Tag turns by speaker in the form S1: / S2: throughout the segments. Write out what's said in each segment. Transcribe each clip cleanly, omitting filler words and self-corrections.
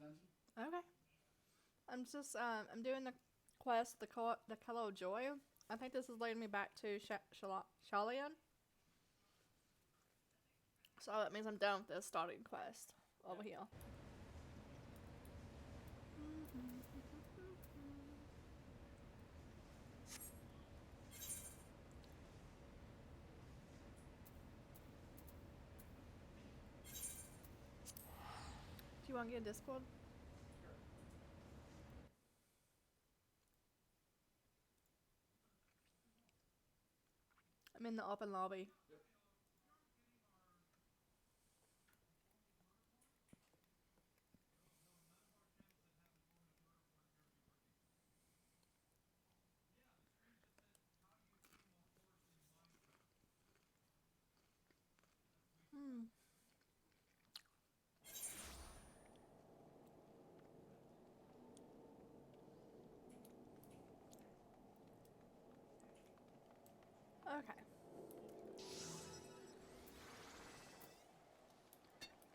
S1: Okay. I'm doing the quest, the Color of Joy. I think this is leading me back to Shalian. So that means I'm done with this starting quest over here. Do you want to get a Discord? I'm in the open lobby. Okay.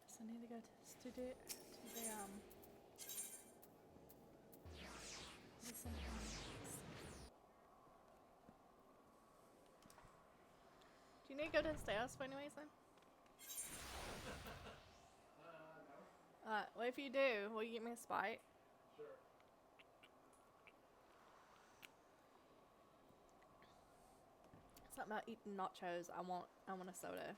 S1: So I need to go to the listen. Do you need to go downstairs for any reason? Well, if you do, will you get me a Sprite?
S2: Sure.
S1: Something about eating nachos. I want a soda.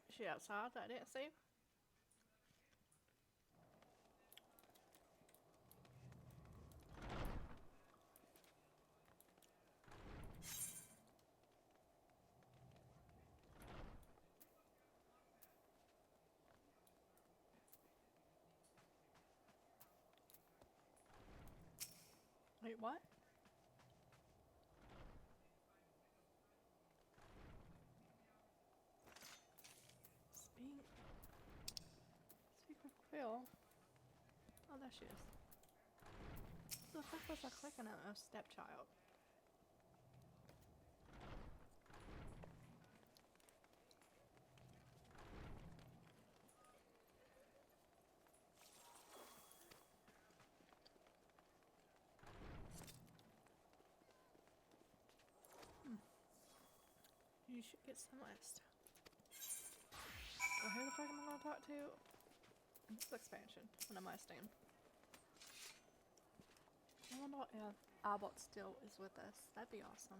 S1: Is she outside that I didn't see? Wait, what? Speak. Speak with Quill. Oh, there she is. What the fuck was I clicking at? A stepchild. You should get some rest. Well, who the fuck am I gonna talk to? This expansion when I'm resting. I wonder if Albert still is with us. That'd be awesome.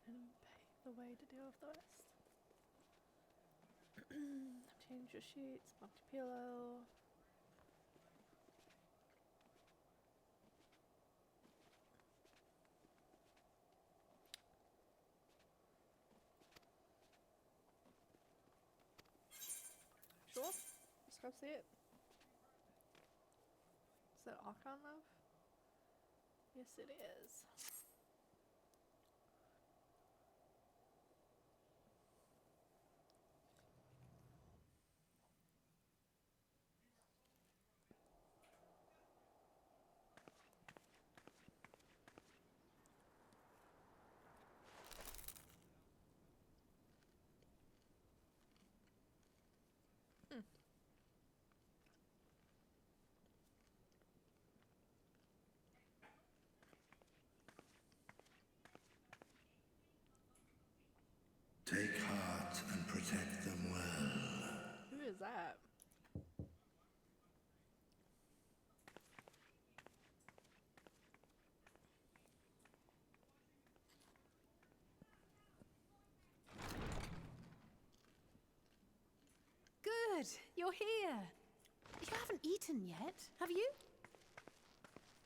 S1: And pave the way to deal with the rest. Change your sheets, multi pillow. Sure, let's go see it. Is that Archon Love? Yes, it is.
S3: Take heart and protect them well.
S1: Who is that?
S4: Good, you're here.
S2: You haven't eaten yet, have you?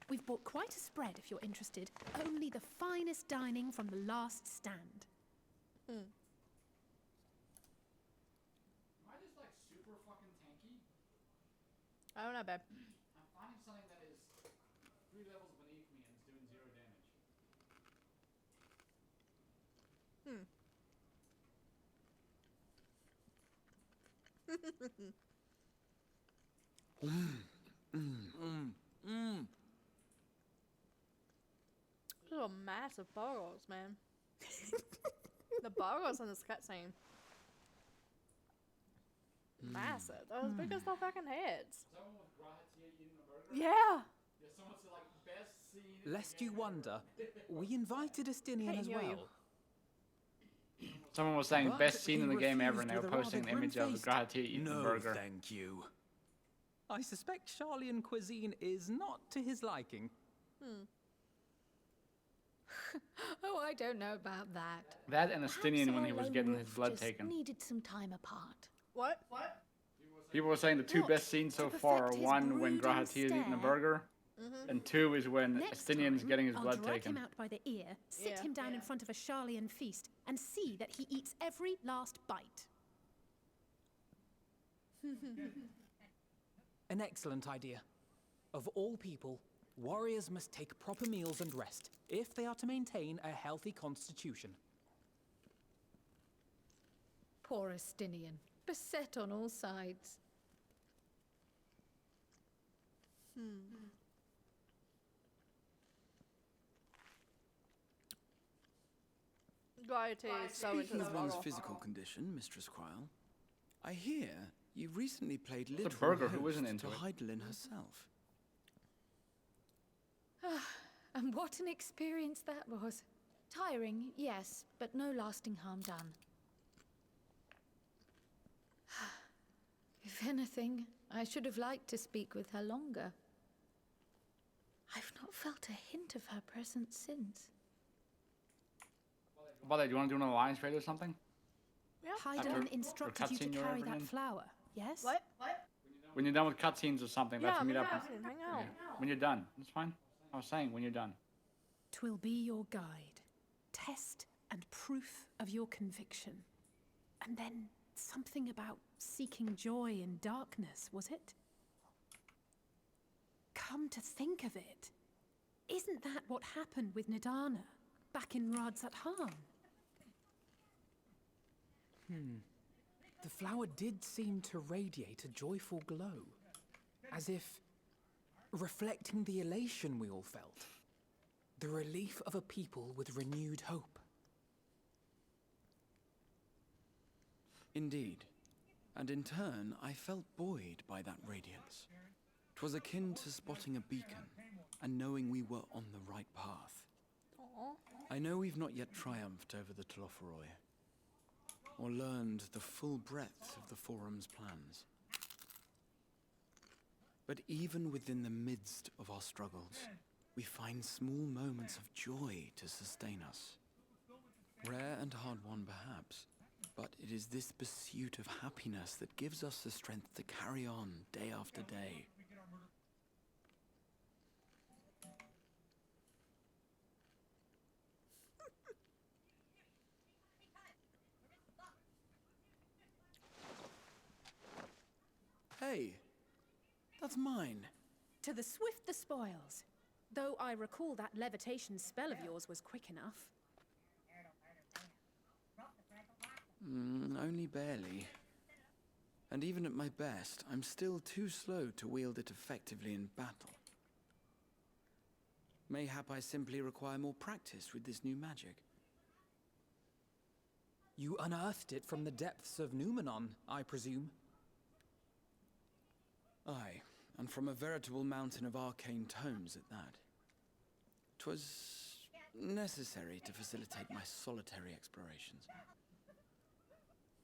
S2: We've bought quite a spread if you're interested. Only the finest dining from the last stand.
S4: Am I just like super fucking tanky?
S1: I don't know, babe.
S4: I'm finding something that is 3 levels beneath me and it's doing 0 damage.
S1: Those are massive burgers, man. The burgers in this cutscene. Massive. They're as big as their fucking heads.
S4: Someone with Grahatia eating a burger?
S1: Yeah.
S4: Yeah, someone said like best scene.
S5: Lest you wonder, we invited Estinian as
S1: Can't hear you.
S5: well.
S4: Someone was saying
S5: But
S4: best scene in the
S5: he
S4: game ever, and they were
S5: refused with a
S4: posting an
S5: rather
S4: image of
S5: grim-faced,
S4: Grahatia eating a
S5: "No,
S4: burger.
S5: thank you." I suspect Charlian cuisine is not to his liking.
S6: Oh, I don't know about that.
S4: That and
S6: Perhaps
S4: Estinian when he
S6: our
S4: was
S6: lone
S4: getting his
S6: wolf
S4: blood
S6: just
S4: taken.
S6: needed some time apart.
S1: What?
S4: People were saying the 2
S2: What?
S4: best scenes so
S2: To
S4: far are
S2: perfect his
S4: 1 when
S2: brooding
S4: Grahatia is eating a
S2: stare?
S4: burger, and 2 is when
S2: Next
S4: Estinian's
S2: time,
S4: getting his
S2: I'll
S4: blood
S2: drag
S4: taken.
S2: him out by the ear, sit
S1: Yeah.
S2: him down in front of a Charlian feast, and see that he eats every last bite.
S5: An excellent idea. Of all people, warriors must take proper meals and rest if they are to maintain a healthy constitution.
S6: Poor Estinian, beset on all sides.
S1: Gaiety is so into
S3: Speaking
S1: the
S3: of one's
S1: burger.
S3: physical condition, Mistress Quile, I hear you recently played
S4: a
S3: literal
S4: burger, who
S3: host
S4: isn't into
S3: to
S4: it?
S3: Heidelin herself.
S6: And what an experience that was. Tiring, yes, but no lasting harm done. If anything, I should have liked to speak with her longer. I've not felt a hint of her presence since.
S4: But do you want to do an alliance raid or something?
S2: Heidelin
S4: After-
S2: instructed you to
S4: cutscene you're
S2: carry
S4: ever
S2: that
S4: in?
S2: flower, yes?
S1: What?
S4: When you're done with cutscenes or something,
S1: Yeah,
S4: let's meet up.
S1: hang out.
S4: Yeah. When you're done, that's fine. I was saying when you're done.
S2: 'Twill be your guide, test and proof of your conviction. And then something about seeking joy in darkness, was it? Come to think of it, isn't that what happened with Nidana back in Radzat Han?
S5: The flower did seem to radiate a joyful glow, as if reflecting the elation we all felt, the relief of a people with renewed hope.
S3: Indeed. And in turn, I felt buoyed by that radiance. 'Twas akin to spotting a beacon and knowing we were on the right path. I know we've not yet triumphed over the Telophoroi, or learned the full breadth of the Forum's plans. But even within the midst of our struggles, we find small moments of joy to sustain us. Rare and hard-won perhaps, but it is this pursuit of happiness that gives us the strength to carry on day after day. Hey, that's mine.
S2: To the swift the spoils. Though I recall that levitation spell of yours was quick enough.
S3: Only barely. And even at my best, I'm still too slow to wield it effectively in battle. Mayhap I simply require more practice with this new magic.
S5: You unearthed it from the depths of Numenon, I presume?
S3: Aye, and from a veritable mountain of arcane tomes at that. 'Twas necessary to facilitate my solitary explorations.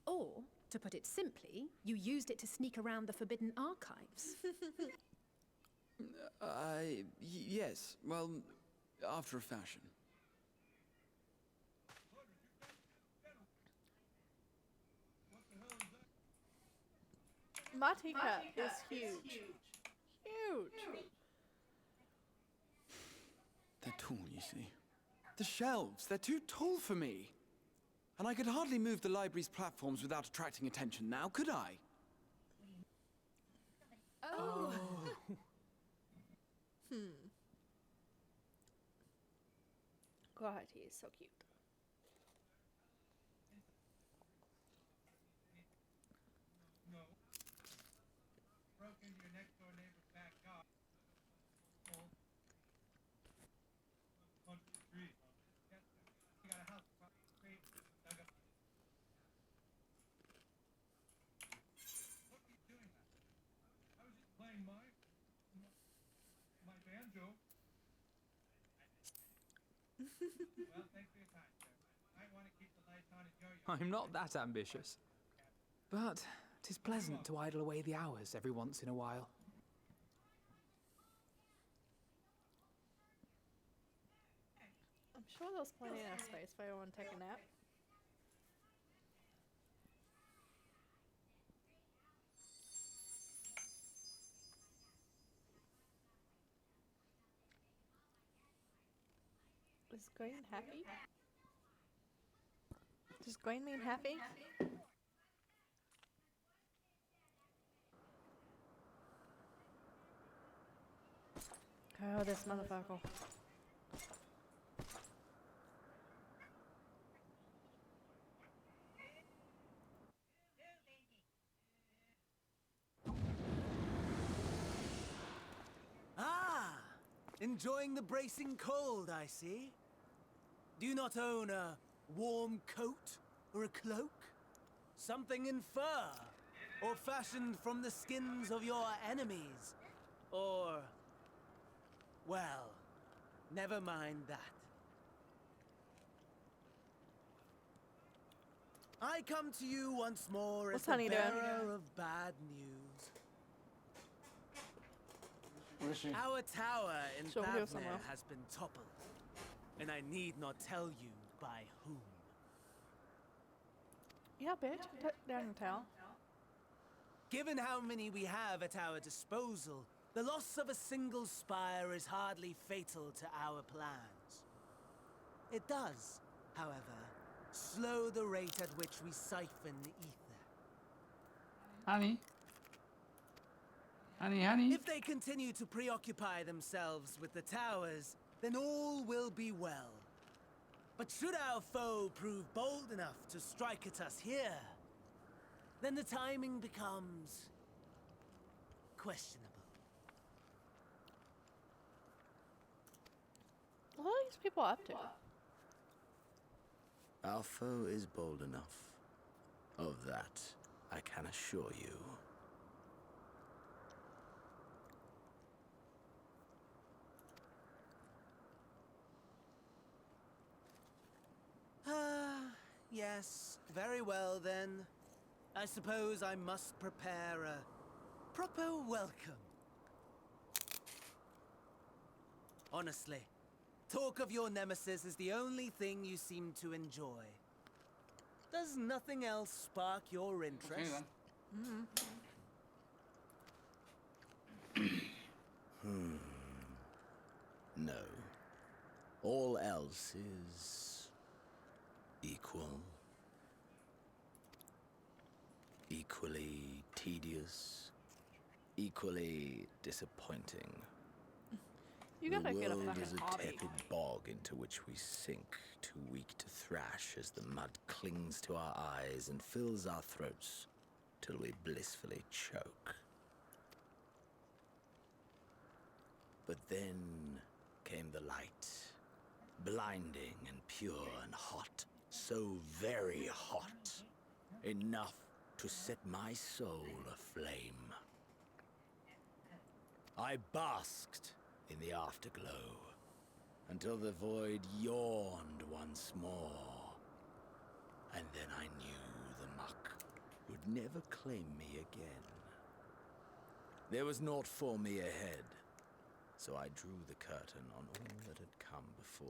S2: Or, to put it simply, you used it to sneak around the Forbidden Archives.
S3: Yes, well, after a fashion.
S1: My teacup is huge. Huge.
S3: They're tall, you see. The shelves, they're too tall for me. And I could hardly move the library's platforms without attracting attention now, could I?
S6: Oh.
S1: God, he is so cute.
S7: Broke into your next door neighbor's back yard. Bunch of trees. You got a house across the street. Dug up. What are you doing that? I was just playing my banjo. Well, thanks for your time, sir. Might want to keep the lights on in your yard.
S5: I'm not that ambitious. But 'tis pleasant to idle away the hours every once in a while.
S1: I'm sure there's plenty of space for everyone to take a nap. Is green happy? Does green mean happy? Oh, this motherfucker.
S8: Ah! Enjoying the bracing cold, I see. Do you not own a warm coat or a cloak? Something in fur? Or fashioned from the skins of your enemies? Or... well, never mind that. I come to you once more as
S1: What's
S8: the
S1: Honey doing?
S8: bearer of bad news.
S4: Where is she?
S8: Our tower in
S1: She'll heal
S8: Thavner
S1: somewhere.
S8: has been toppled, and I need not tell you by whom.
S1: Yeah, bitch. Put down your towel.
S8: Given how many we have at our disposal, the loss of a single spire is hardly fatal to our plans. It does, however, slow the rate at which we siphon the ether.
S4: Honey? Honey?
S8: If they continue to preoccupy themselves with the towers, then all will be well. But should our foe prove bold enough to strike at us here, then the timing becomes questionable.
S1: What are these people up to?
S9: Our foe is bold enough. Of that, I can assure you.
S8: Yes, very well then. I suppose I must prepare a proper welcome. Honestly, talk of your nemesis is the only thing you seem to enjoy. Does nothing else spark your interest?
S9: No. All else is equal. Equally tedious. Equally disappointing.
S1: You gotta
S9: the
S1: get a
S9: world
S1: fucking
S9: is a
S1: hobby.
S9: tepid bog into which we sink, too weak to thrash as the mud clings to our eyes and fills our throats till we blissfully choke. But then came the light, blinding and pure and hot, so very hot, enough to set my soul aflame. I basked in the afterglow until the void yawned once more, and then I knew the muck would never claim me again. There was naught for me ahead, so I drew the curtain on all that had come before.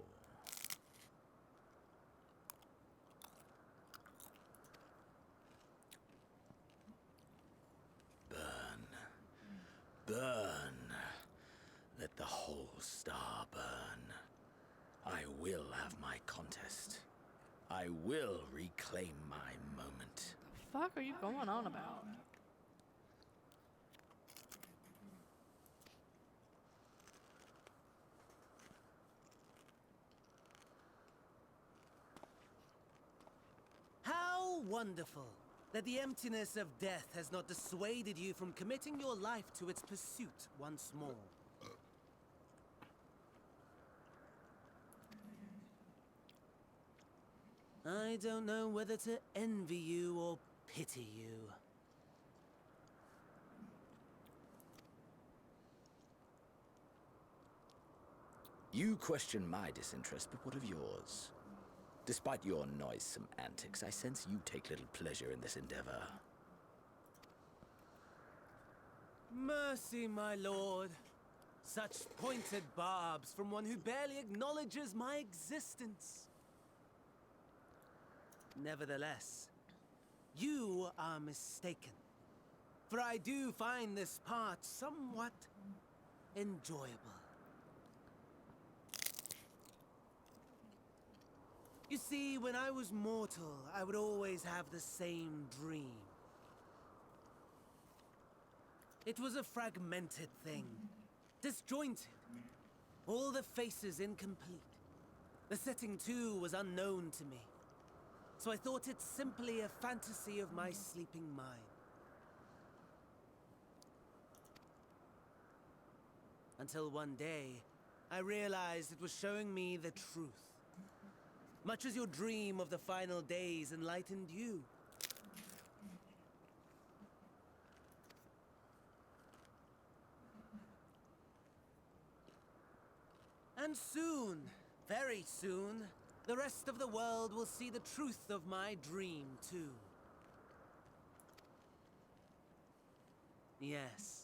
S9: Burn. Let the whole star burn. I will have my contest. I will reclaim my moment.
S1: The fuck are you going on about?
S8: How wonderful that the emptiness of death has not dissuaded you from committing your life to its pursuit once more. I don't know whether to envy you or pity you.
S9: You question my disinterest, but what of yours? Despite your noisome antics, I sense you take little pleasure in this endeavor.
S8: Mercy, my lord. Such pointed barbs from one who barely acknowledges my existence. Nevertheless, you are mistaken. For I do find this part somewhat enjoyable. You see, when I was mortal, I would always have the same dream. It was a fragmented thing, disjointed. All the faces incomplete. The setting, too, was unknown to me. So I thought it simply a fantasy of my sleeping mind. Until one day, I realized it was showing me the truth. Much as your dream of the final days enlightened you. And soon, very soon, the rest of the world will see the truth of my dream, too. Yes,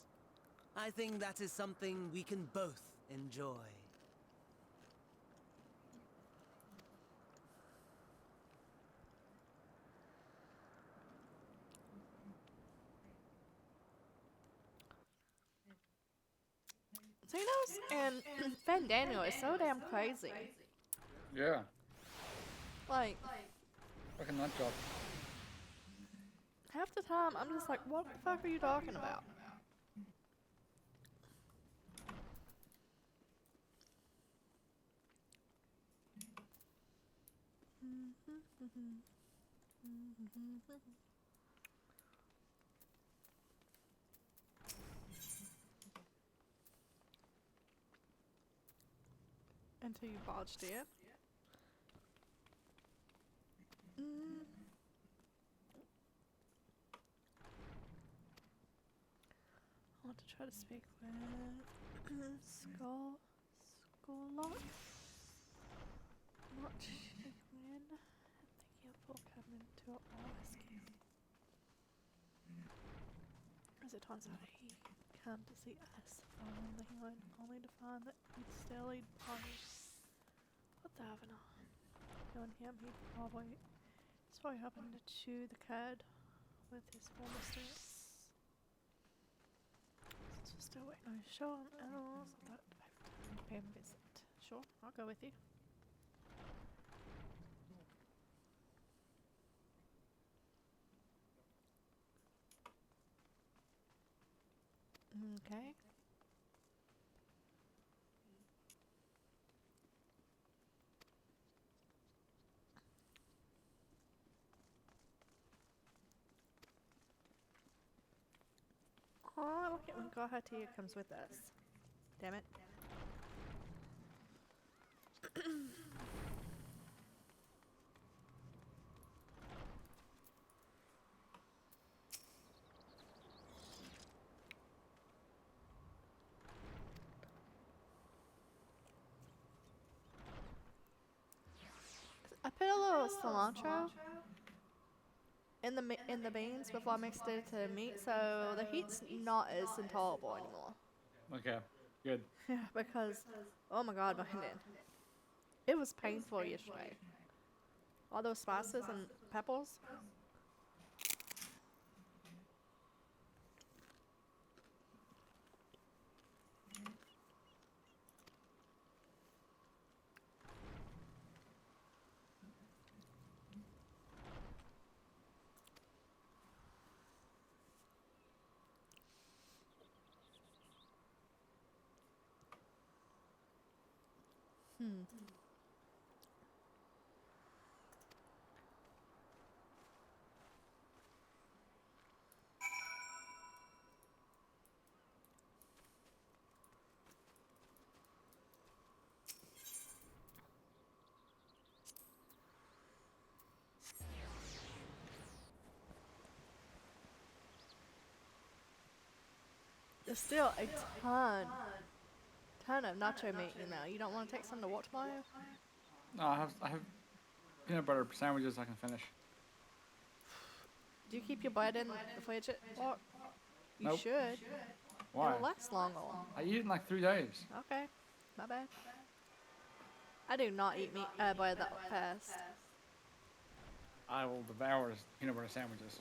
S8: I think that is something we can both enjoy.
S1: Xenos and Ben Daniel is so damn crazy.
S10: Yeah.
S1: Like,
S10: Fucking nut job.
S1: half the time I'm just like, what the fuck are you talking about? Until you botched it. I want to try to speak with Skulllock. Not Shakeman. Thank you for coming to Ouest. As it turns out, he came to see us following the healing, only to find that he'd still party. What the Avenon? Knowing him, he's probably happened to chew the cud with his former students. Since we're still waiting on his show on animals, I thought I'd pay him a visit. Sure, I'll go with you. Okay. Oh, look at when Gahatia comes with us. Damn it. I put a little cilantro in the beans before I mixed it to meat, so the heat's not as intolerable anymore.
S10: Okay, good.
S1: Yeah, because oh my god, Brandon, it was painful yesterday. All those spices and peppers. There's still a ton of nacho meat, you know. You don't want to take some to work tomorrow?
S10: No, I have peanut butter sandwiches I can finish.
S1: Do you keep your bread in the fridge at work? You
S10: Nope.
S1: should.
S10: Why?
S1: It'll last longer.
S10: I eat it in like 3 days.
S1: Okay, my bad. I do not eat meat bread that fast.
S10: I will devour peanut butter sandwiches.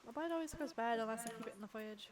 S1: My bread always goes bad unless I keep it in the fridge.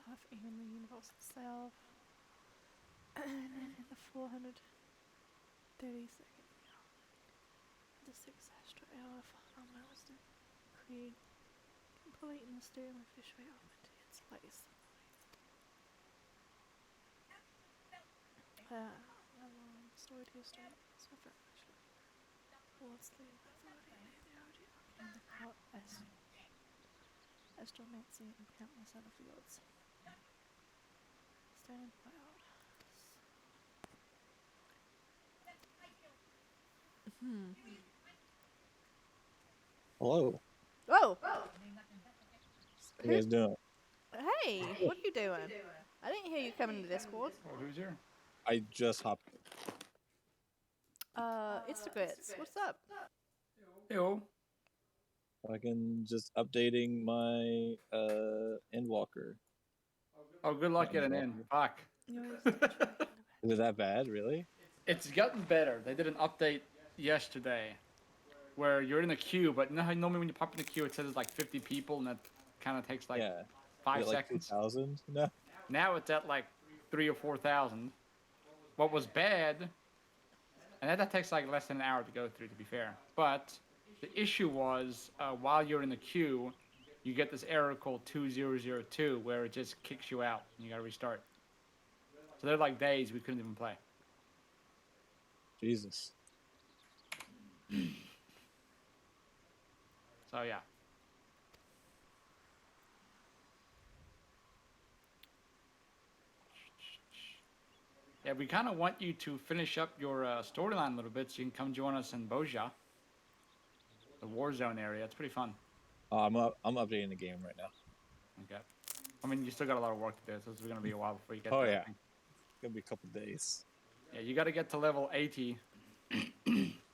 S1: Life in the universe itself. And then in the 432nd hour, the 6 extra hour final milestone, Creed completing the steering with fish way off into its place. Story to your story. So very towards the authority, the origin and the court astromancy and countless other fields. Standing proud.
S11: Hello.
S1: Whoa!
S11: How you guys doing?
S1: Hey, what are you doing? I didn't hear you coming to Discord.
S10: Oh, who's here?
S11: I just hopped.
S1: Instagrits, what's up?
S10: Yo.
S11: Fucking just updating my Endwalker.
S10: Oh, good luck getting in. Fuck.
S11: Is it that bad, really?
S10: It's gotten better. They did an update yesterday where you're in a queue, but you know how normally when you pop in the queue it says it's like 50 people and that kind of takes like
S11: Yeah.
S10: 5
S11: Is it like
S10: seconds.
S11: 2,000? No.
S10: Now it's at like 3,000 or 4,000. What was bad, and that takes like less than an hour to go through, to be fair. But the issue was while you're in the queue, you get this error called 2002 where it just kicks you out and you gotta restart. So there are like days we couldn't even play.
S11: Jesus.
S10: So yeah. Yeah, we kind of want you to finish up your storyline a little bit so you can come join us in Boja, the war zone area. It's pretty fun.
S11: I'm updating the game right now.
S10: Okay. I mean, you still got a lot of work to do, so it's going to be a while before you get
S11: Oh
S10: to
S11: yeah.
S10: that thing.
S11: It's gonna be a couple days.
S10: Yeah, you got to get to level 80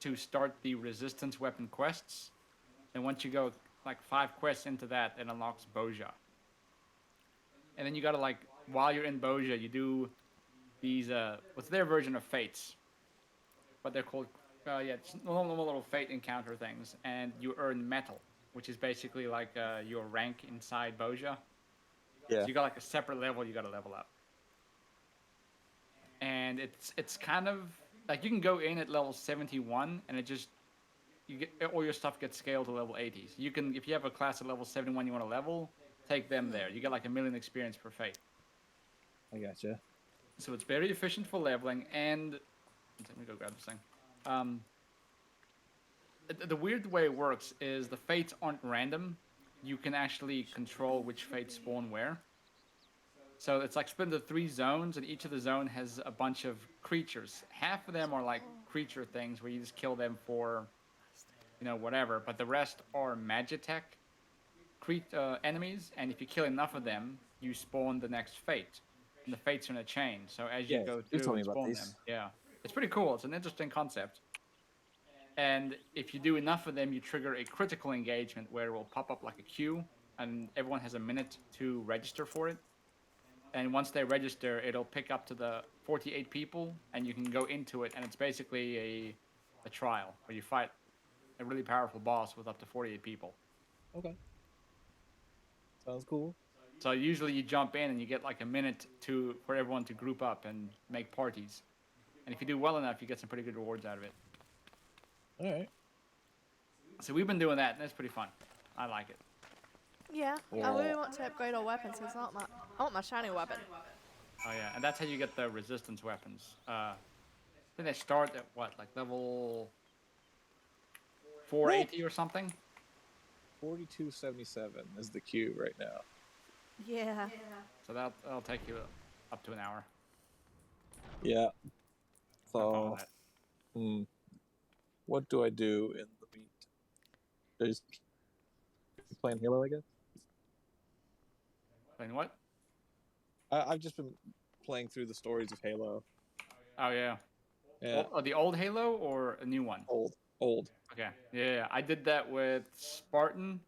S10: to start the resistance weapon quests. And once you go like 5 quests into that, it unlocks Boja. And then you got to like, while you're in Boja, you do these, what's their version of fates? But they're called, it's normal little fate encounter things. And you earn metal, which is basically like your rank inside Boja.
S11: Yeah.
S10: So you got like a separate level you got to level up. And it's kind of like you can go in at level 71 and it just all your stuff gets scaled to level 80. So you can, if you have a class at level 71 you want to level, take them there. You get like 1,000,000 experience per fate.
S11: I gotcha.
S10: So it's very efficient for leveling. And let me go grab this thing. The weird way it works is the fates aren't random. You can actually control which fates spawn where. So it's like split into 3 zones, and each of the zone has a bunch of creatures. Half of them are like creature things where you just kill them for, you know, whatever. But the rest are Magitech enemies, and if you kill enough of them, you spawn the next fate. And the fates are in a chain, so as you
S11: Yeah,
S10: go
S11: you told
S10: through
S11: me
S10: and
S11: about
S10: spawn
S11: these.
S10: them, yeah, it's pretty cool. It's an interesting concept. And if you do enough of them, you trigger a critical engagement where it will pop up like a queue, and everyone has a minute to register for it. And once they register, it'll pick up to the 48 people, and you can go into it, and it's basically a trial where you fight a really powerful boss with up to 48 people.
S11: Okay. Sounds cool.
S10: So usually you jump in and you get like a minute for everyone to group up and make parties. And if you do well enough, you get some pretty good rewards out of it.
S11: All right.
S10: So we've been doing that, and it's pretty fun. I like it.
S1: Yeah, I really want to upgrade our weapons. Cause I want my shiny weapon.
S10: Oh yeah, and that's how you get the resistance weapons. I think they start at what, like level 480 or something?
S11: 4277 is the queue right now.
S1: Yeah.
S10: So that'll take you up to an hour.
S11: Yeah.
S10: No problem
S11: So,
S10: with that.
S11: what do I do in the meet? Do I just keep playing Halo, I guess?
S10: Playing what?
S11: I've just been playing through the stories of Halo.
S10: Oh yeah.
S11: Yeah.
S10: The old Halo or a new one?
S11: Old.
S10: Okay. Yeah, I did that with Spartan.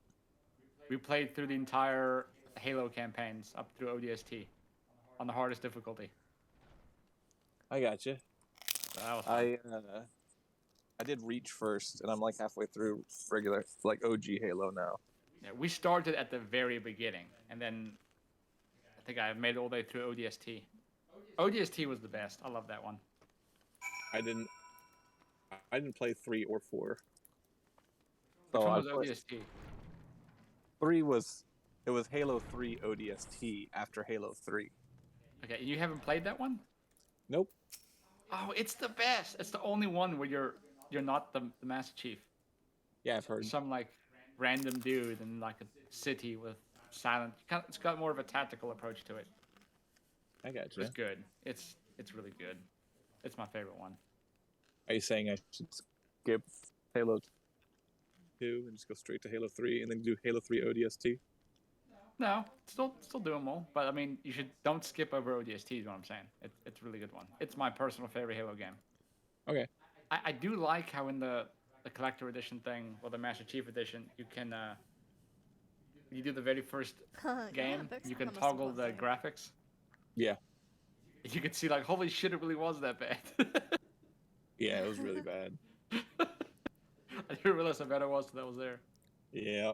S10: We played through the entire Halo campaigns up through ODST on the hardest difficulty.
S11: I got you.
S10: So that was fun.
S11: I did Reach first, and I'm like halfway through regular, like OG Halo now.
S10: Yeah, we started at the very beginning, and then I think I made it all the way through ODST. ODST was the best. I love that one.
S11: I didn't play 3 or 4.
S10: Which
S11: So
S10: one
S11: I
S10: was
S11: played,
S10: ODST?
S11: 3 was Halo 3 ODST after Halo 3.
S10: Okay, you haven't played that one?
S11: Nope.
S10: Oh, it's the best. It's the only one where you're not the Master Chief.
S11: Yeah, I've heard.
S10: Some like random dude in like a city with silent. It's got more of a tactical approach to it.
S11: I got you.
S10: It's good. It's really good. It's my favorite one.
S11: Are you saying I should skip Halo 2 and just go straight to Halo 3 and then do Halo 3 ODST?
S10: No, still do them all. But I mean, don't skip over ODST is what I'm saying. It's a really good one. It's my personal favorite Halo game.
S11: Okay.
S10: I do like how in the collector edition thing or the Master Chief edition you can you do the very first game, you can toggle the graphics.
S11: Yeah.
S10: You can see like, holy shit, it really was that bad.
S11: Yeah, it was really bad.
S10: I didn't realize how bad it was till that was there.
S11: Yeah.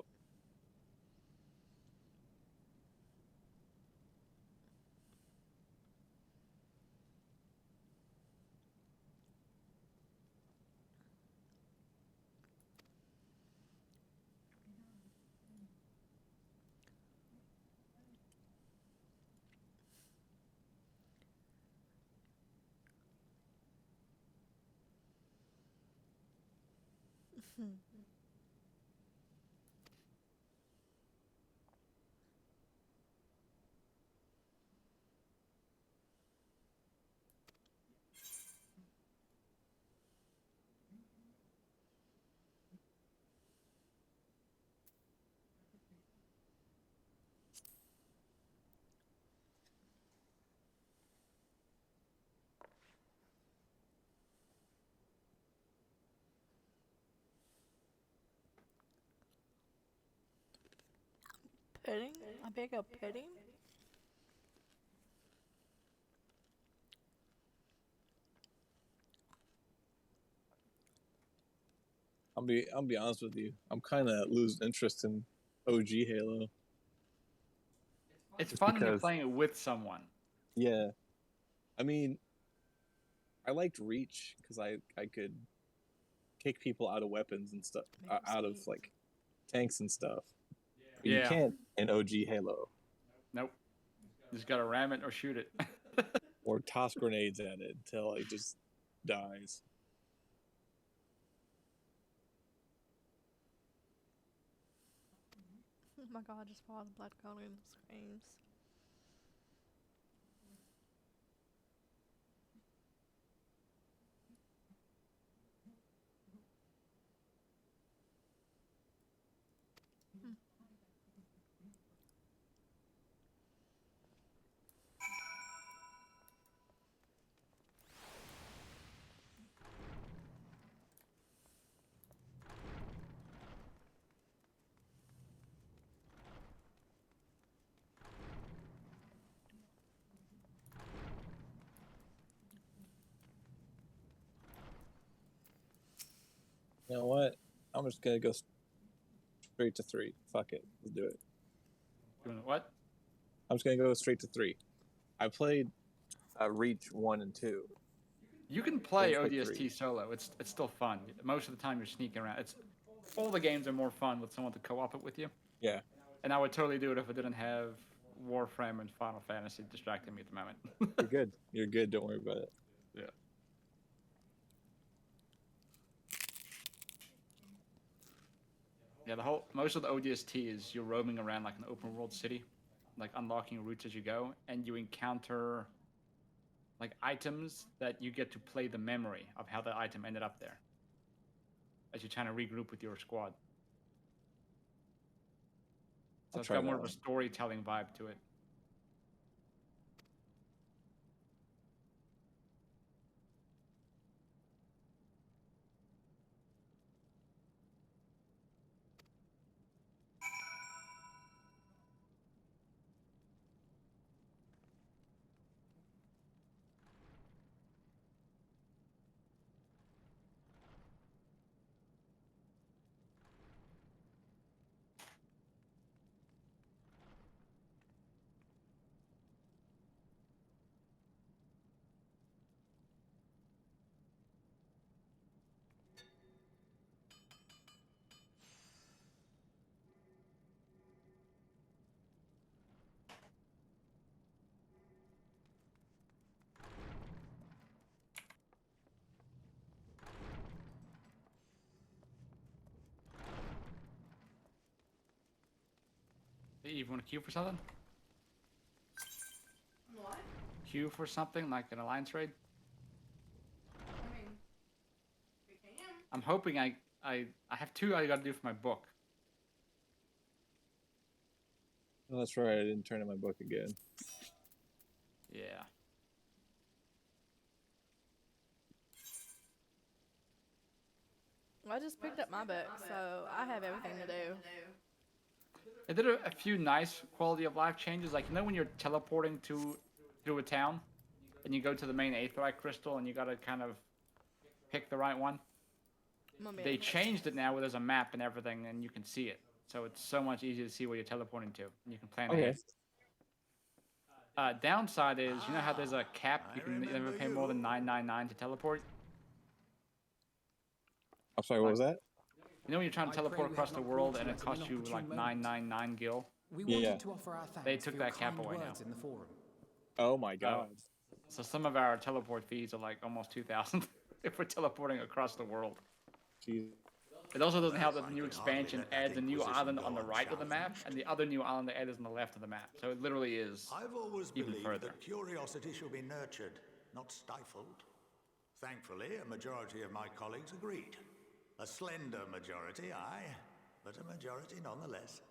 S1: Pudding? A bag of pudding?
S11: I'll be honest with you. I'm kind of losing interest in OG Halo.
S10: It's
S11: Just
S10: fun when you're
S11: because-
S10: playing it with someone.
S11: Yeah. I mean, I liked Reach because I could kick people out of weapons and stuff, out of like tanks and stuff. But you
S10: Yeah.
S11: can't in OG Halo.
S10: Nope. You just gotta ram it or shoot it.
S11: Or toss grenades at it until it just dies.
S1: Oh my god, I just saw the blood going in the screams.
S11: I'm just gonna go straight to 3. Fuck it, let's do it.
S10: Doing what?
S11: I'm just gonna go straight to 3. I played Reach 1 and 2.
S10: You can play
S11: Let's pick
S10: ODST
S11: 3.
S10: solo. It's still fun. Most of the time you're sneaking around. It's all the games are more fun with someone to co-op it with you.
S11: Yeah.
S10: And I would totally do it if I didn't have Warframe and Final Fantasy distracting me at the moment.
S11: You're good. You're good. Don't worry about it.
S10: Yeah. Yeah, most of the ODST is you're roaming around like an open world city, like unlocking routes as you go, and you encounter like items that you get to play the memory of how the item ended up there as you're trying to regroup with your squad. So it's got more of a storytelling vibe to it. Hey, you want to queue for something?
S1: What?
S10: Queue for something like an alliance raid?
S1: I mean, we can.
S10: I'm hoping I have 2 I gotta do for my book.
S11: Oh, that's right. I didn't turn in my book again.
S10: Yeah.
S1: Well, I just picked up my book, so I have everything to do.
S10: It did a few nice quality of life changes, like you know when you're teleporting through a town, and you go to the main Aetheryte crystal, and you gotta kind of pick the right one. They changed it now where there's a map and everything, and you can see it. So it's so much easier to see where you're teleporting to, and you can plan ahead. Downside is, you know how there's a cap, you can never pay more than $9.99 to teleport?
S11: I'm sorry, what was that?
S10: You know when you're trying to teleport across the world and it costs you like 999 gil?
S11: Yeah.
S10: They took that cap away now.
S11: Oh my god.
S10: So some of our teleport fees are like almost 2,000 if we're teleporting across the world.
S11: Jeez.
S10: It also doesn't help that the new expansion adds a new island on the right of the map, and the other new island they add is on the left of the map. So it literally is
S12: I've always
S10: even
S12: believed
S10: further.
S12: that curiosity should be nurtured, not stifled. Thankfully, a majority of my colleagues agreed. A slender majority, aye, but a majority nonetheless.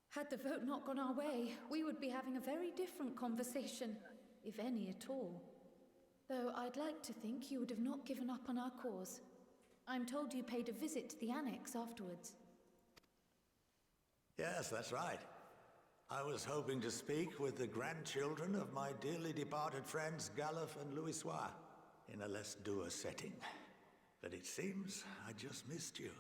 S6: Had the vote not gone our way, we would be having a very different conversation, if any at all. Though I'd like to think you would have not given up on our cause. I'm told you paid a visit to the annex afterwards.
S12: Yes, that's right. I was hoping to speak with the grandchildren of my dearly departed friends Galuf and Louisoix in a less dour setting. But it seems I just missed you.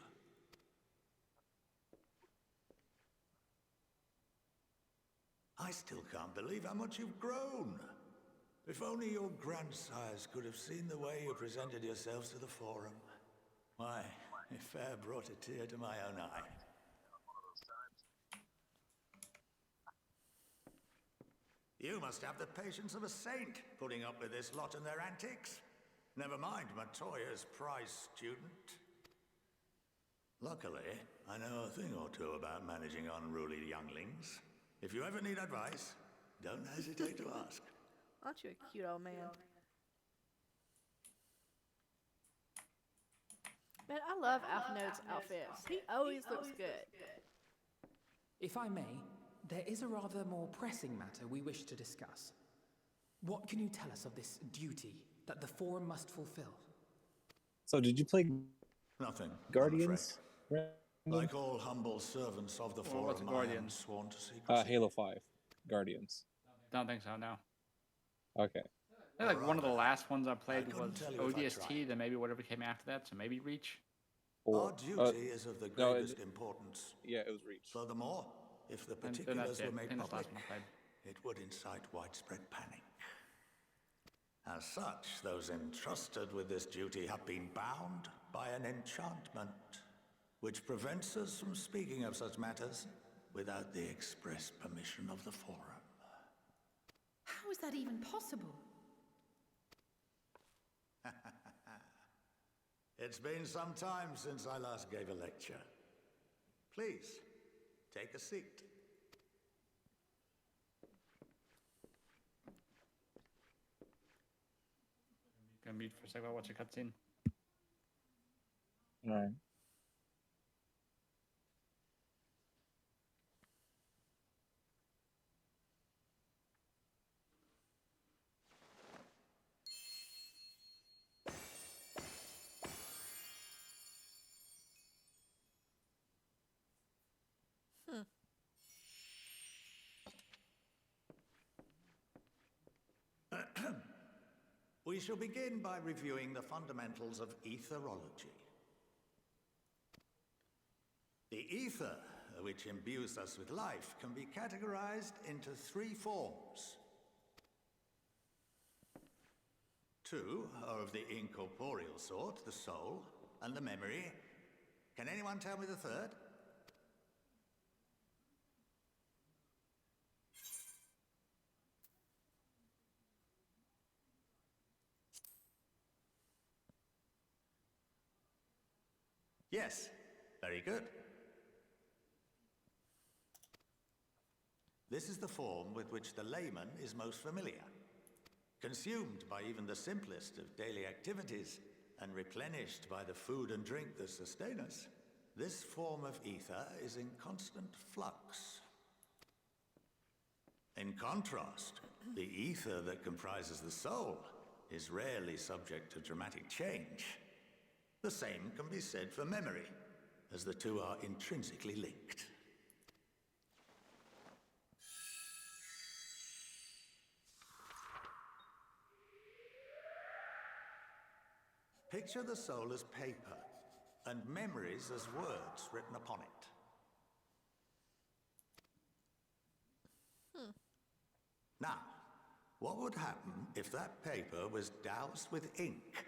S12: I still can't believe how much you've grown. If only your grandsires could have seen the way you presented yourselves to the Forum. Why, it fair brought a tear to my own eye. You must have the patience of a saint, putting up with this lot and their antics. Never mind Matoya's prize student. Luckily, I know a thing or two about managing unruly younglings. If you ever need advice, don't hesitate to ask.
S1: Aren't you a cute old man? Man, I love Alphinode's outfits. He always looks good.
S5: If I may, there is a rather more pressing matter we wish to discuss. What can you tell us of this duty that the Forum must fulfill?
S11: So did you play
S12: Nothing.
S11: Guardians?
S12: Like all humble servants of the Forum, I am sworn to secrecy.
S11: Halo 5. Guardians.
S10: Don't think so, no.
S11: Okay.
S10: I think like one of the last ones I played was
S12: couldn't tell you if I
S10: ODST, then maybe whatever came after that, so maybe Reach.
S12: Our
S11: Or
S12: duty is of the
S11: no,
S12: gravest importance.
S11: yeah, it was Reach.
S12: Furthermore, if the
S10: And then that's
S12: particulars
S10: it.
S12: were made
S10: Finish
S12: public,
S10: last one played.
S12: it would incite widespread panic. As such, those entrusted with this duty have been bound by an enchantment, which prevents us from speaking of such matters without the express permission of the Forum.
S6: How is that even possible?
S12: It's been some time since I last gave a lecture. Please, take a seat.
S10: Can mute for a second while I watch a cutscene.
S11: All right.
S12: We shall begin by reviewing the fundamentals of etherology. The ether, which imbues us with life, can be categorized into three forms. Two are of the incorporeal sort, the soul and the memory. Can anyone tell me the third? Yes, very good. This is the form with which the layman is most familiar. Consumed by even the simplest of daily activities and replenished by the food and drink that sustain us, this form of ether is in constant flux. In contrast, the ether that comprises the soul is rarely subject to dramatic change. The same can be said for memory, as the two are intrinsically linked. Picture the soul as paper, and memories as words written upon it. Now, what would happen if that paper was doused with ink?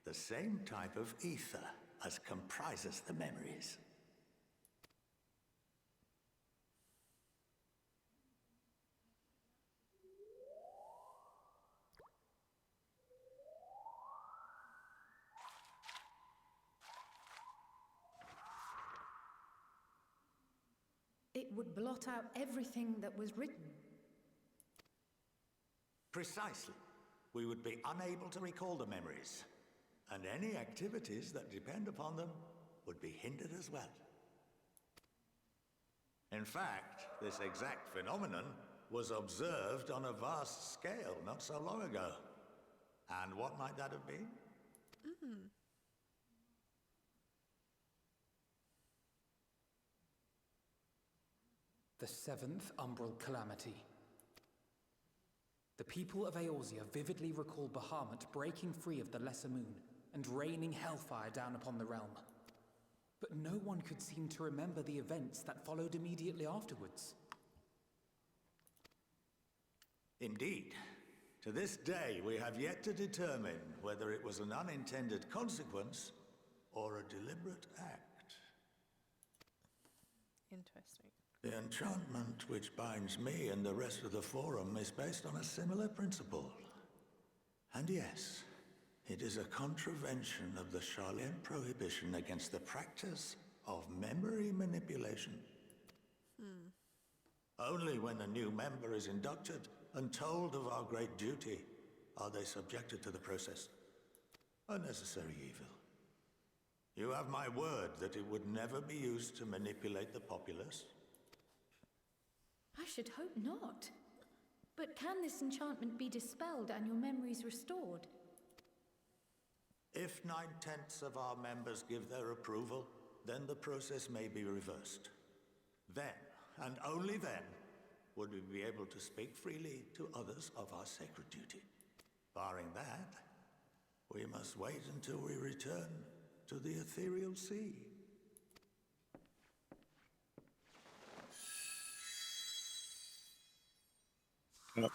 S12: The same type of ether as comprises the memories.
S6: It would blot out everything that was written.
S12: Precisely. We would be unable to recall the memories, and any activities that depend upon them would be hindered as well. In fact, this exact phenomenon was observed on a vast scale not so long ago. And what might that have been?
S5: The seventh Umbral Calamity. The people of Eorzea vividly recall Bahamut breaking free of the Lesser Moon and raining hellfire down upon the realm. But no one could seem to remember the events that followed immediately afterwards.
S12: Indeed. To this day, we have yet to determine whether it was an unintended consequence or a deliberate act.
S1: Interesting.
S12: The enchantment which binds me and the rest of the Forum is based on a similar principle. And yes, it is a contravention of the Sharlayan prohibition against the practice of memory manipulation. Only when a new member is inducted and told of our great duty are they subjected to the process. A necessary evil. You have my word that it would never be used to manipulate the populace.
S6: I should hope not. But can this enchantment be dispelled and your memories restored?
S12: If 9/10 of our members give their approval, then the process may be reversed. Then, and only then, would we be able to speak freely to others of our sacred duty. Barring that, we must wait until we return to the ethereal sea.
S11: Yep.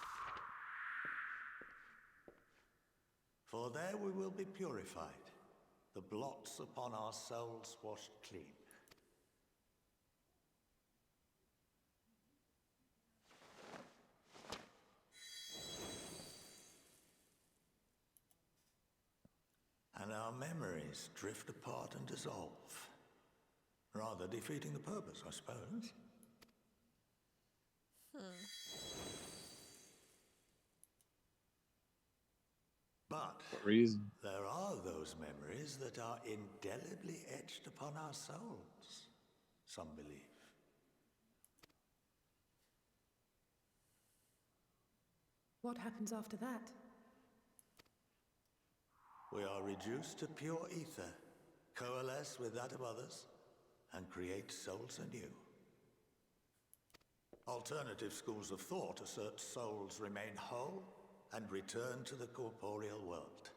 S12: For there we will be purified, the blots upon our souls washed clean. And our memories drift apart and dissolve, rather defeating the purpose, I suppose. But
S11: What reason?
S12: there are those memories that are indelibly etched upon our souls, some believe.
S2: What happens after that?
S12: We are reduced to pure ether, coalesce with that of others, and create souls anew. Alternative schools of thought assert souls remain whole and return to the corporeal world,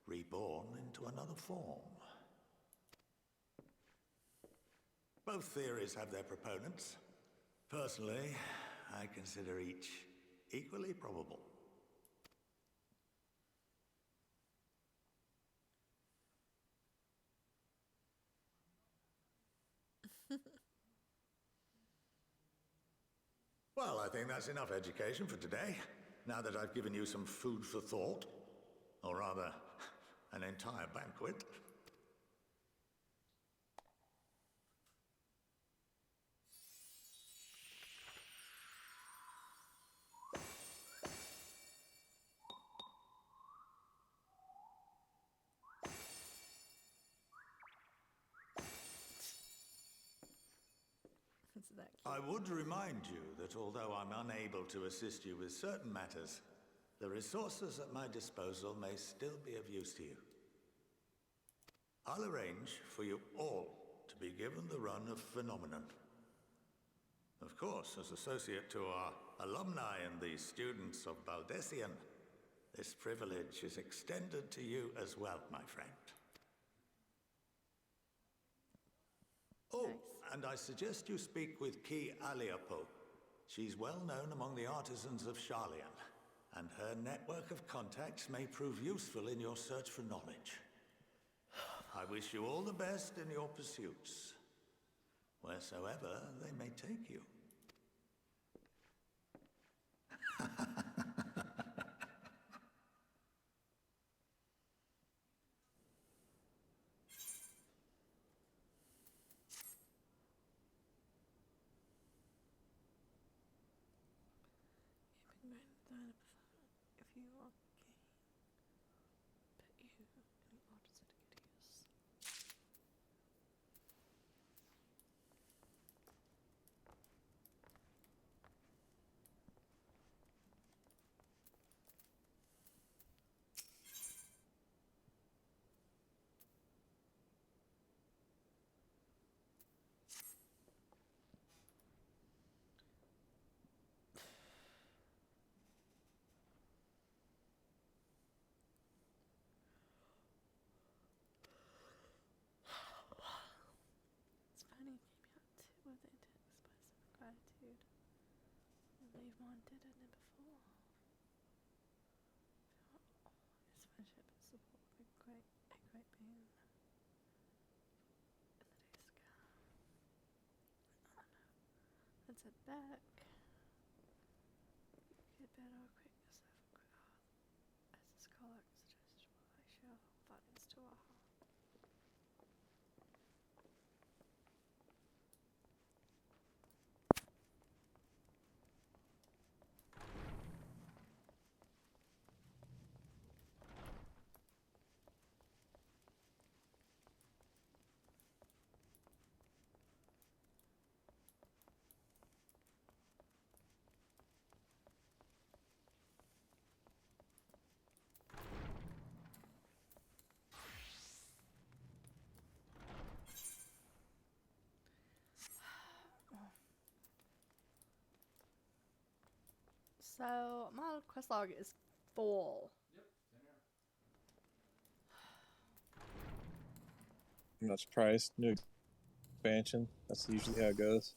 S12: reborn into another form. Both theories have their proponents. Personally, I consider each equally probable. Well, I think that's enough education for today, now that I've given you some food for thought. Or rather, an entire banquet.
S1: Isn't that cute?
S12: I would remind you that although I'm unable to assist you with certain matters, the resources at my disposal may still be of use to you. I'll arrange for you all to be given the run of Phenomenon. Of course, as associate to our alumni and the students of Baldessian, this privilege is extended to you as well, my friend. Oh, and I suggest you speak with Ki Aliapo. She's well known among the artisans of Sharlayan, and her network of contacts may prove useful in your search for knowledge. I wish you all the best in your pursuits, wheresoever they may take you.
S1: If you are gay, but you any odds at Gideus. It's funny, keep out with intense expressive gratitude. I believe mine did it before. His friendship and support were a great boon in the days to come. Oh no. Let's head back. You could better equip yourself a crowd. As the scholar suggested, while I share violence to our heart. So, my quest log is full.
S4: Yep, same here.
S11: I'm not surprised. New expansion. That's usually how it goes.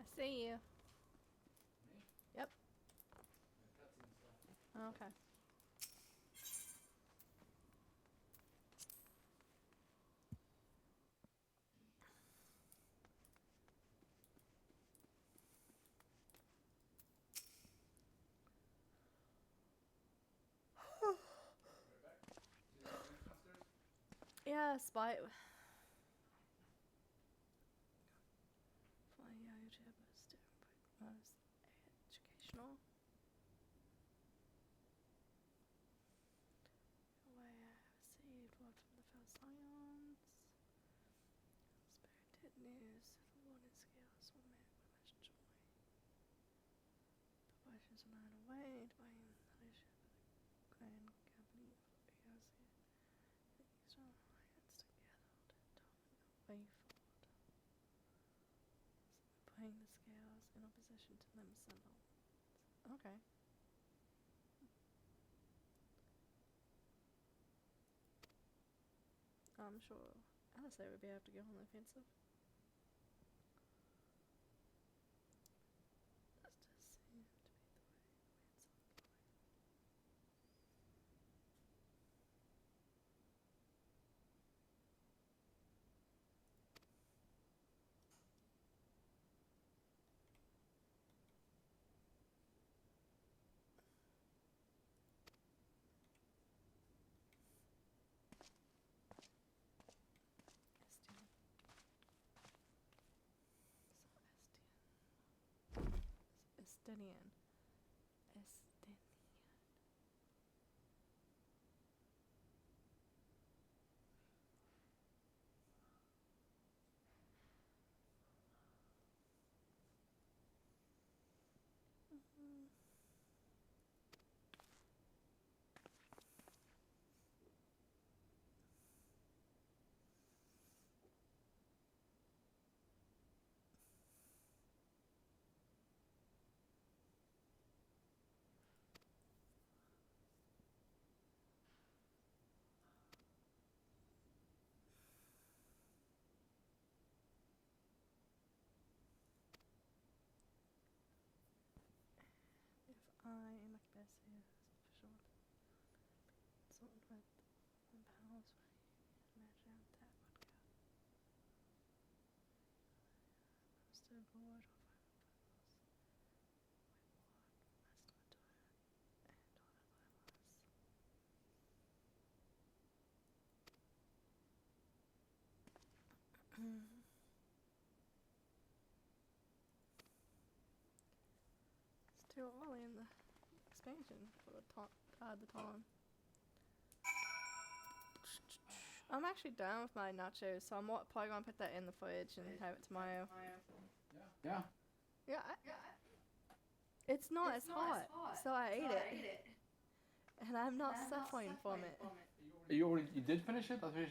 S1: I see you. Yep. Okay. Yeah, spite. Fly YouTube is most educational. Away I have received word from the first science. Spirited news. The warning scales will make with much joy. The questions are known away by leadership of the Grand Company of Eosia. The Eastern Alliance together to determine a way forward. Putting the scales in opposition to themselves. Okay. I'm sure Alistair would be able to go on the offensive. This does seem to be the way the winds are blowing. Estinian. If I am Macbeth is official someone with the powers, imagine that would go. Posted board of Still early in the expansion for the time. I'm actually done with my nachos, so I'm probably gonna put that in the fridge and have it tomorrow.
S10: Yeah.
S1: Yeah, it's not as hot, so I ate it. And I'm not suffering from it.
S10: You did finish it? I thought you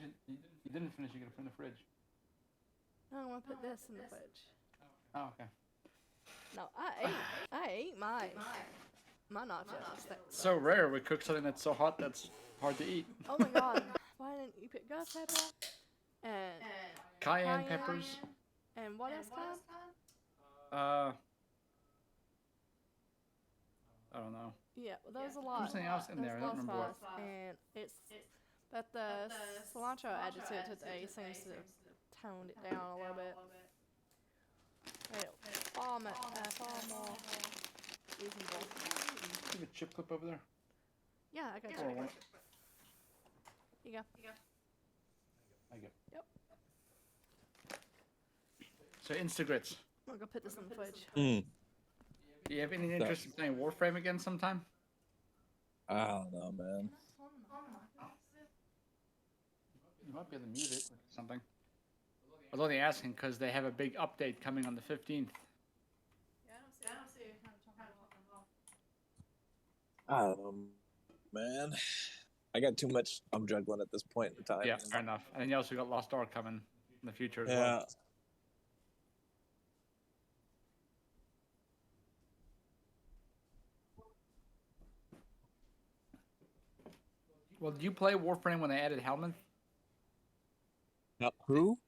S10: didn't finish it. You're gonna put it in the fridge.
S1: No, I'm gonna put this in the fridge.
S10: Oh, okay.
S1: No, I ate my nachos.
S10: So rare. We cook something that's so hot that's hard to eat.
S1: Oh my god! Why didn't you put ghost pepper and
S10: Cayenne peppers?
S1: and what else, Tom?
S10: I don't know.
S1: Yeah, well, there was a lot.
S10: Something else in there. I don't remember what.
S1: And it's that the cilantro adjective today seems to have toned it down a little bit. Far more reasonable.
S10: You have a chip clip over there?
S1: Yeah, I got you.
S10: Or one.
S1: Here you go.
S10: I get.
S1: Yep.
S10: So Instagrits.
S1: I'm gonna put this in the fridge.
S10: Do you have any interest in playing Warframe again sometime?
S11: I don't know, man.
S10: You might be able to mute it or something. I was only asking because they have a big update coming on the 15th.
S1: Yeah, I don't see it.
S11: I don't know, man. I got too much I'm juggling at this point in time.
S10: Yeah, fair enough. And then you also got Lost Ark coming in the future as
S11: Yeah.
S10: well. Well, did you play Warframe when they added Helminth?
S11: Who?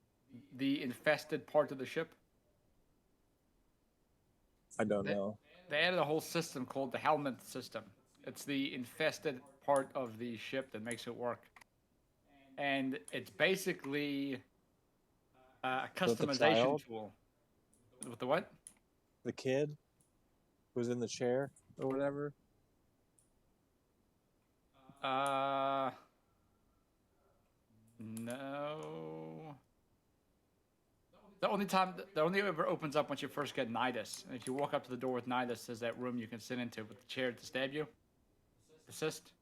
S10: The infested part of the ship?
S11: I don't know.
S10: They added a whole system called the Helminth system. It's the infested part of the ship that makes it work. And it's basically a customization tool. With the what?
S11: The kid who's in the chair or whatever?
S10: No. The only ever opens up once you first get Nidus. And if you walk up to the door with Nidus, there's that room you can sit into with the chair to stab you. Assist.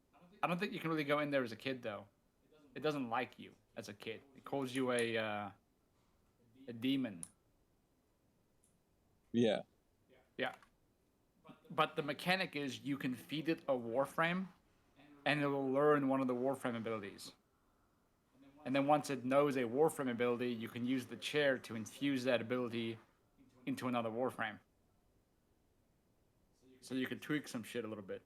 S10: I don't think you can really go in there as a kid though. It doesn't like you as a kid. It calls you a demon.
S11: Yeah.
S10: Yeah. But the mechanic is you can feed it a Warframe, and it will learn one of the Warframe abilities. And then once it knows a Warframe ability, you can use the chair to infuse that ability into another Warframe. So you can tweak some shit a little bit.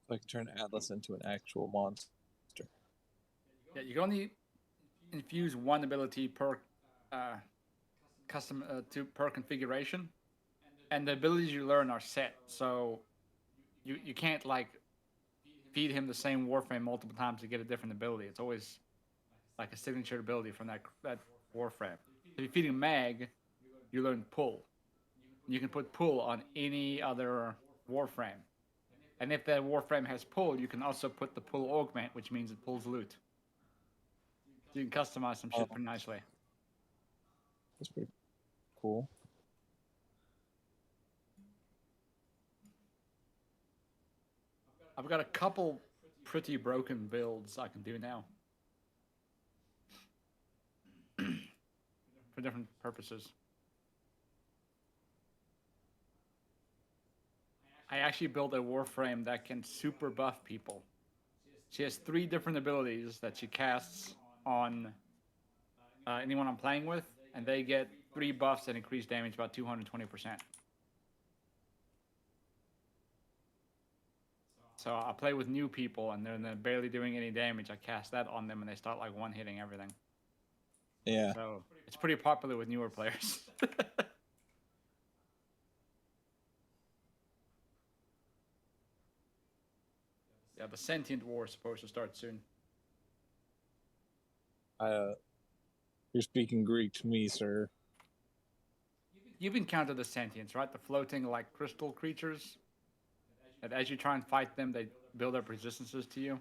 S11: So I can turn Atlas into an actual monster.
S10: Yeah, you can only infuse one ability per per configuration, and the abilities you learn are set. So you can't like feed him the same Warframe multiple times to get a different ability. It's always like a signature ability from that Warframe. If you're feeding Mag, you learn Pull. You can put Pull on any other Warframe. And if that Warframe has Pull, you can also put the Pull Augment, which means it pulls loot. So you can customize some shit pretty nicely.
S11: That's pretty cool.
S10: I've got a couple pretty broken builds I can do now. For different purposes. I actually built a Warframe that can super buff people. She has 3 different abilities that she casts on anyone I'm playing with, and they get 3 buffs that increase damage about 220%. So I play with new people, and they're barely doing any damage. I cast that on them, and they start like one-hitting everything.
S11: Yeah.
S10: So it's pretty popular with newer players. Yeah, the Sentient War is supposed to start soon.
S11: You're speaking Greek to me, sir.
S10: You've encountered the Sentients, right? The floating, like, crystal creatures. And as you try and fight them, they build up resistances to you.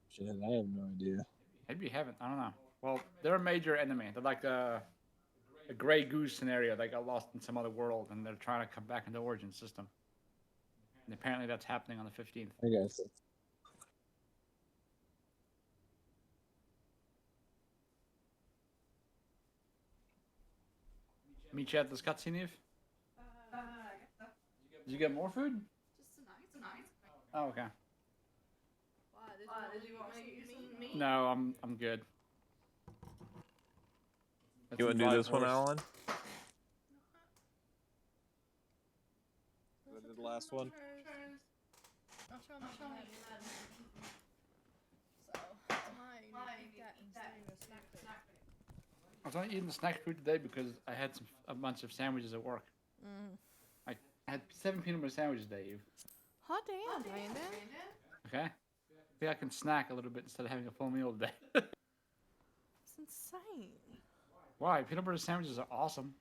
S11: Shit, I have no idea.
S10: Maybe you haven't. I don't know. Well, they're a major enemy. They're like a Grey Goose scenario. They got lost in some other world, and they're trying to come back into the Origin system. And apparently that's happening on the 15th.
S11: I guess.
S10: Meet you at this cutscene, Eve? Did you get more food?
S1: Just tonight.
S10: Oh, okay.
S1: Why? Did you want me to eat meat?
S10: No, I'm good.
S11: You want to do this one, Alan? I did the last one.
S1: I'll try my best. So, tonight, you eat that instead of a snack.
S10: I was only eating the snack food today because I had a bunch of sandwiches at work. I had 7 peanut butter sandwiches today, Eve.
S1: Hot damn, Brandon.
S10: Okay? Maybe I can snack a little bit instead of having a full meal today.
S1: It's insane.
S10: Why? Peanut butter sandwiches are awesome.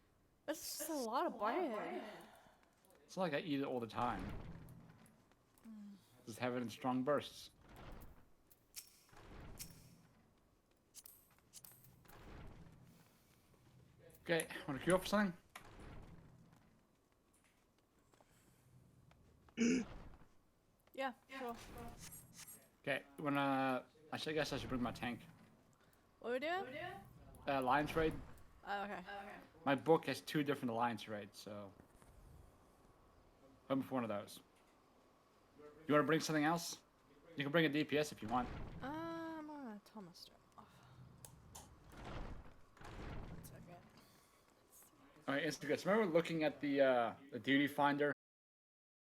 S1: It's just a lot of bread.
S10: It's not like I eat it all the time. Just have it in strong bursts. Okay, want to queue up for something?
S1: Yeah, sure.
S10: Okay, I guess I should bring my tank.
S1: What are we doing?
S10: Alliance raid.
S1: Oh, okay.
S10: My book has 2 different alliance raids, so hoping for one of those. You want to bring something else? You can bring a DPS if you want.
S1: I'm gonna turn my stuff off. 1 second.
S10: Alright, Instagram. So remember looking at the duty finder